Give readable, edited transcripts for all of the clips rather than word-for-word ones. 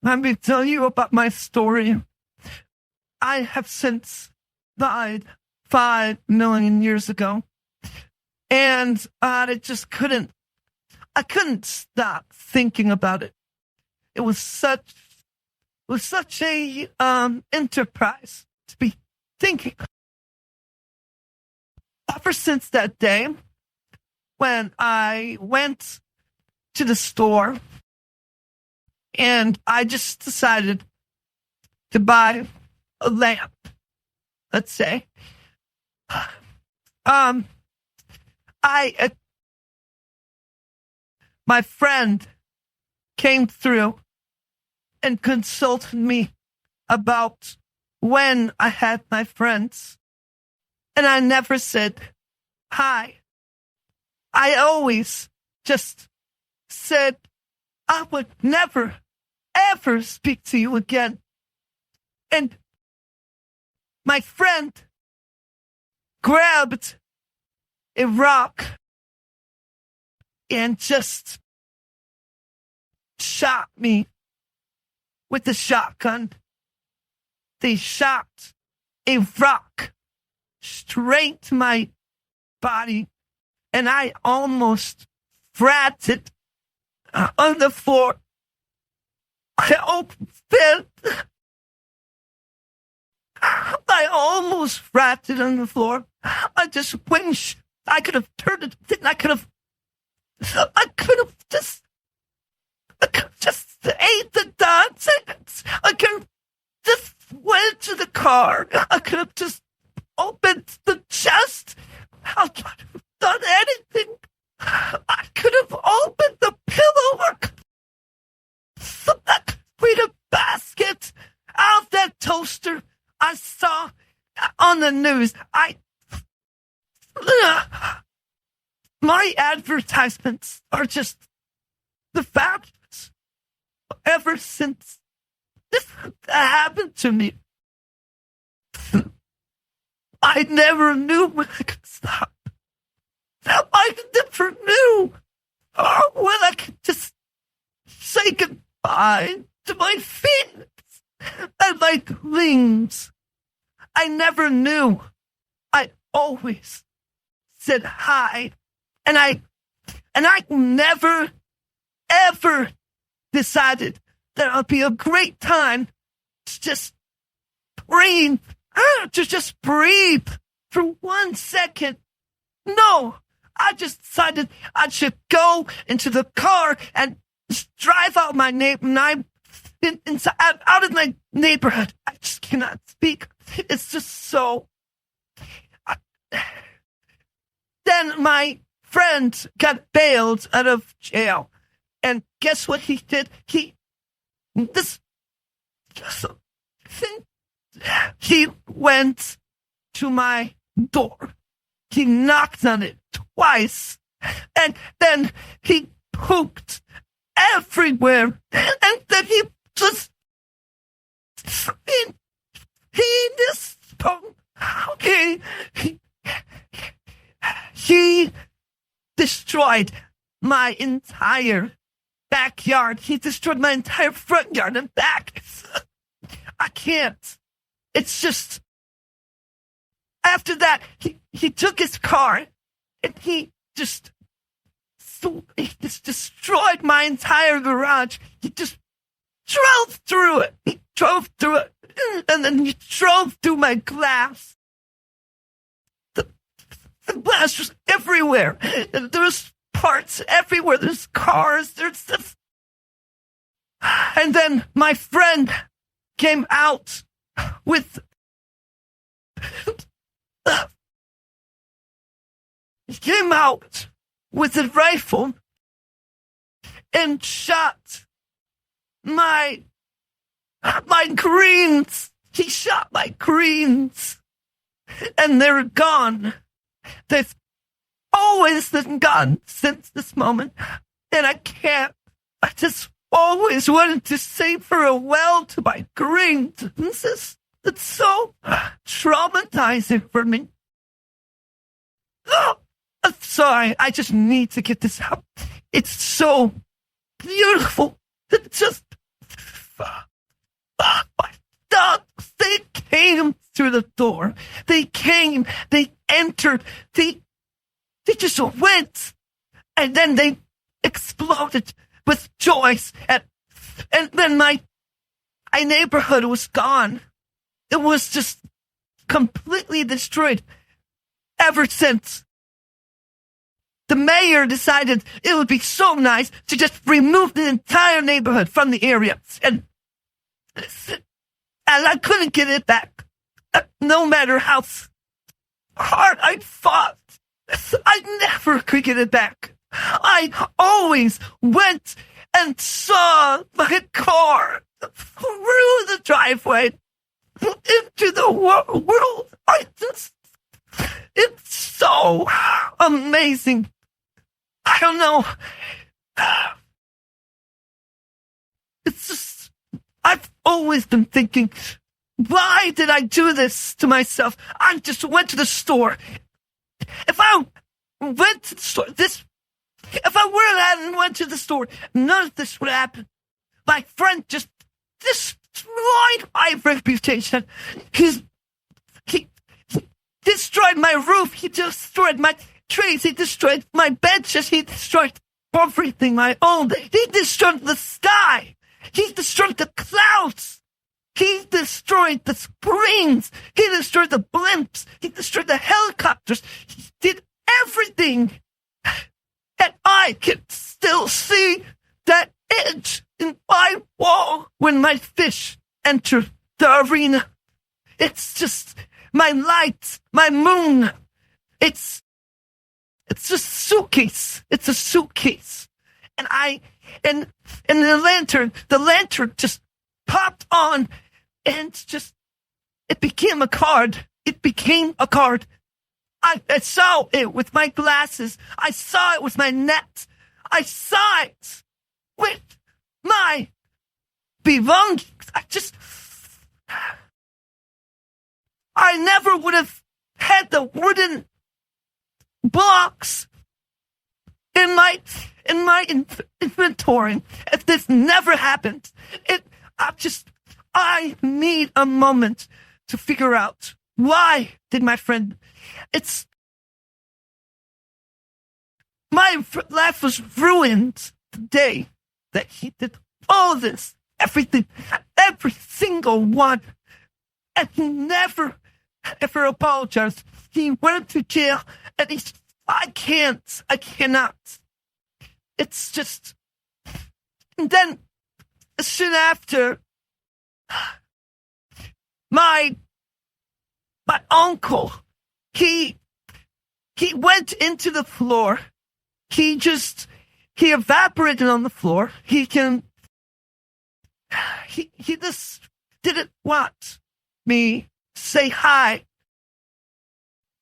let me tell you about my story. I have since died 5 million years ago. And I couldn't stop thinking about it. It was such a enterprise to be thinking. Ever since that day, when I went to the store and I just decided to buy a lamp, let's say, my friend came through and consulted me about when I had my friends. And I never said hi. I always just said I would never, ever speak to you again. And my friend grabbed a rock and just shot me with a shotgun. They shot a rock straight to my body, and I almost fratted on the floor. I almost fratted on the floor. I just wish I could have turned it. I could have just ate the nonsense. I could have just went to the car. I could have just opened the chest. I could have done anything. I could have opened the pillow or made a basket out of that toaster I saw on the news. My advertisements are just the facts. Ever since this happened to me, I never knew when I could stop. I never knew when I could just say goodbye to my feet and my dreams. I never knew. I always said hi. And I never, ever decided that it would be a great time to just breathe, for 1 second. No, I just decided I should go into the car and just drive out my out of my neighborhood. I just cannot speak. It's just so. Then my friend got bailed out of jail. And guess what he did? He went to my door. He knocked on it twice. And then he pooped everywhere. And then he just he destroyed my entire backyard. He destroyed my entire front yard and back. I can't. It's just, after that, he took his car and he just destroyed my entire garage. He just drove through it. He drove through it. And then he drove through my glass. The glass was everywhere. And there was parts everywhere. There's cars. There's stuff. And then my friend came out with a rifle and shot my greens. He shot my greens, and they're gone. They've always been gone since this moment, and I can't. I just always wanted to say farewell to my greens. It's so traumatizing for me. Oh, I'm sorry. I just need to get this out. It's so beautiful. It's just. through the door. They came, they entered, they just went, and then they exploded with joy, and then my neighborhood was gone. It was just completely destroyed. Ever since the mayor decided it would be so nice to just remove the entire neighborhood from the area, and I couldn't get it back. No matter how hard I fought, I never could get it back. I always went and saw my car through the driveway into the world. It's so amazing. I don't know. It's just, I've always been thinking, why did I do this to myself? I just went to the store. If I went to the store, if I hadn't went to the store, none of this would happen. My friend just destroyed my reputation. He destroyed my roof. He destroyed my trees. He destroyed my benches. He destroyed everything I owned. He destroyed the sky. He destroyed the clouds. He destroyed the screens. He destroyed the blimps. He destroyed the helicopters. He did everything. And I can still see that edge in my wall when my fish enter the arena. It's just my light, my moon. It's just a suitcase. It's a suitcase. And the lantern just popped on, and it became a card. It became a card. I saw it with my glasses. I saw it with my net. I saw it with my belongings. I never would have had the wooden blocks in my inventory if this never happened. I need a moment to figure out, why did my friend... My life was ruined the day that he did all this, everything, every single one, and he never ever apologized. He went to jail, and I cannot. It's just, and then soon after, my uncle, he went into the floor. He evaporated on the floor. He just didn't want me to say hi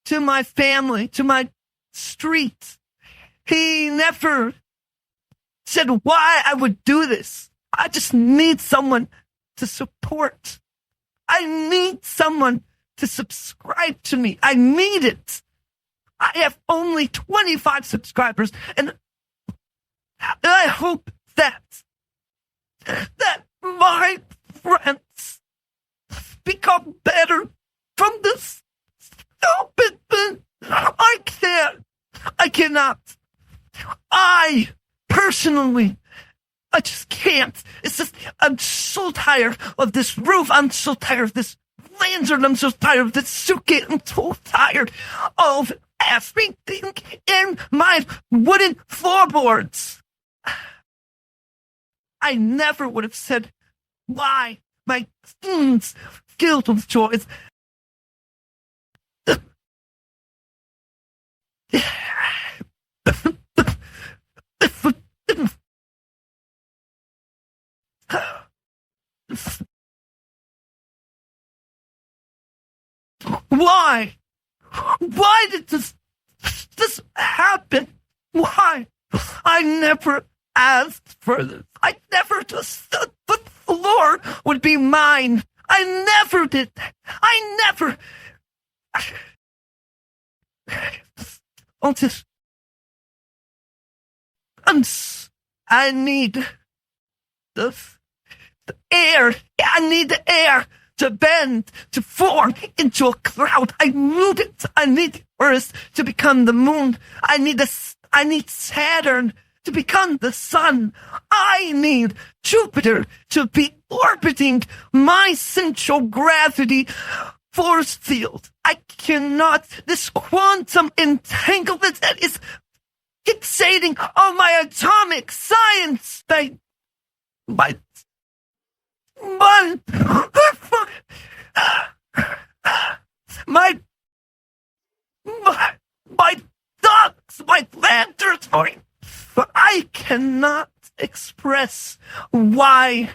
to my family, to my street. He never said why I would do this. I just need someone to support. I need someone to subscribe to me. I need it. I have only 25 subscribers, and I hope that my friends become better from this stupid thing. I cannot. I personally, I just can't. It's just, I'm so tired of this roof. I'm so tired of this lantern. I'm so tired of this suitcase. I'm so tired of everything in my wooden floorboards. I never would have said why my guilt of choice. Why? Why did this happen? Why? I never asked for this. I never just thought the floor would be mine. I never did that. I never. I need the air. I need the air to bend, to form into a cloud. I need it. I need Earth to become the moon. I need Saturn to become the sun. I need Jupiter to be orbiting my central gravity force field. I cannot. This quantum entanglement that is fixating on my atomic science. My thoughts, my lanterns, but I cannot express why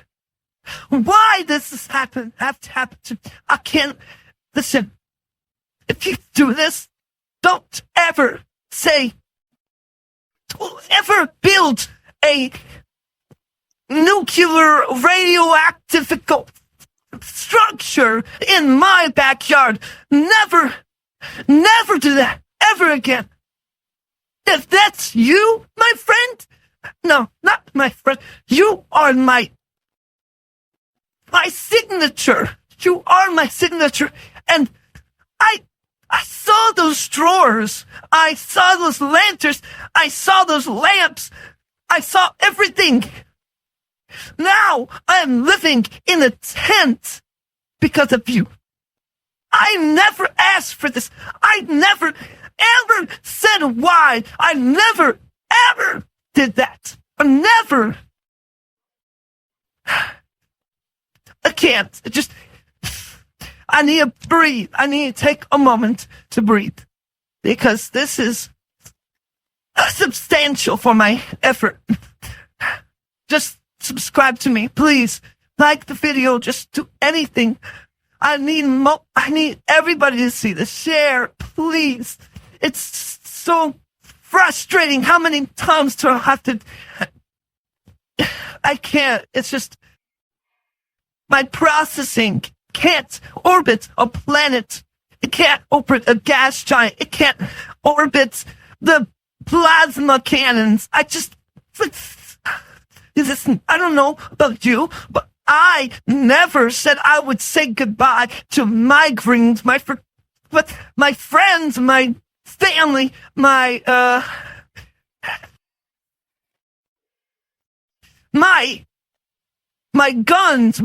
this has have to happen to me. I can't. Listen, if you do this, don't ever build a nuclear radioactive structure in my backyard. Never do that ever again. If that's you, my friend, no, not my friend, you are my signature. You are my signature. And I saw those drawers. I saw those lanterns. I saw those lamps. I saw everything. Now I'm living in a tent because of you. I never asked for this. I never, ever said why. I never, ever did that. I never. I can't. I need to breathe. I need to take a moment to breathe. Because this is substantial for my effort. Just subscribe to me, please. Like the video. Just do anything. I need everybody to see this. Share, please. It's so frustrating. How many times do I have to? I can't. It's just my processing can't orbit a planet. It can't orbit a gas giant. It can't orbit the plasma cannons. I don't know about you, but I never said I would say goodbye to migrants, my friends, my family, my guns,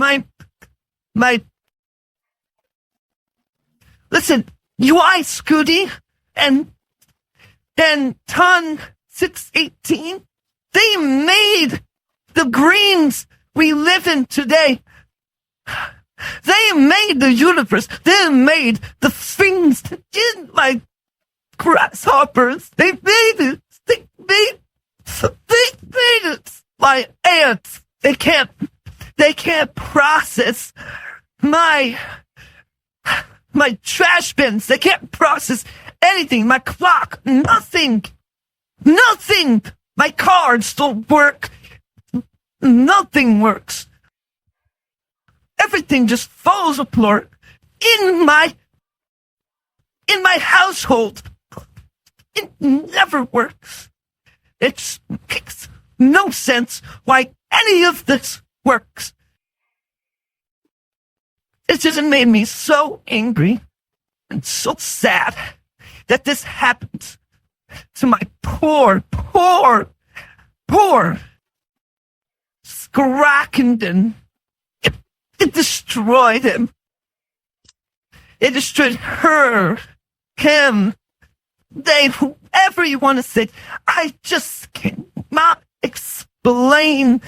listen, UI Scooty and Ton 618, they made the greens we live in today. They made the universe. They made the things in my grasshoppers. They made it. They made it. My ants. They can't process my trash bins. They can't process anything. My clock. Nothing. My cards don't work. Nothing works. Everything just falls apart in my household. It never works. It makes no sense why any of this works. It just made me so angry and so sad that this happened to my poor Skrakenden. It destroyed him. It destroyed her, him, they, whoever you want to say. I just cannot explain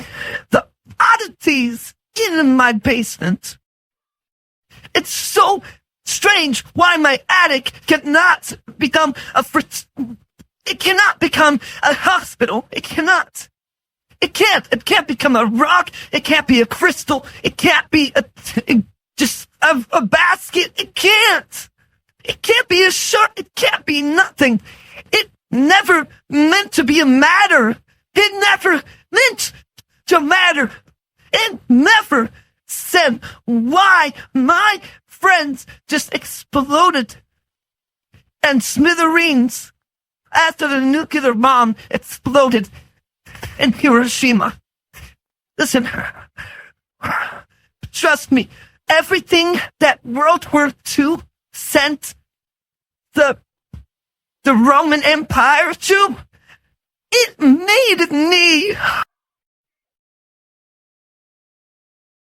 the oddities in my basement. It's so strange why my attic cannot become it cannot become a hospital. It cannot. It can't. It can't become a rock. It can't be a crystal. It can't be a basket. It can't. It can't be a shark. It can't be nothing. It never meant to be a matter. It never meant to matter. It never said why my friends just exploded and smithereens after the nuclear bomb exploded in Hiroshima. Listen, trust me, everything that World War II sent the Roman Empire to, it made me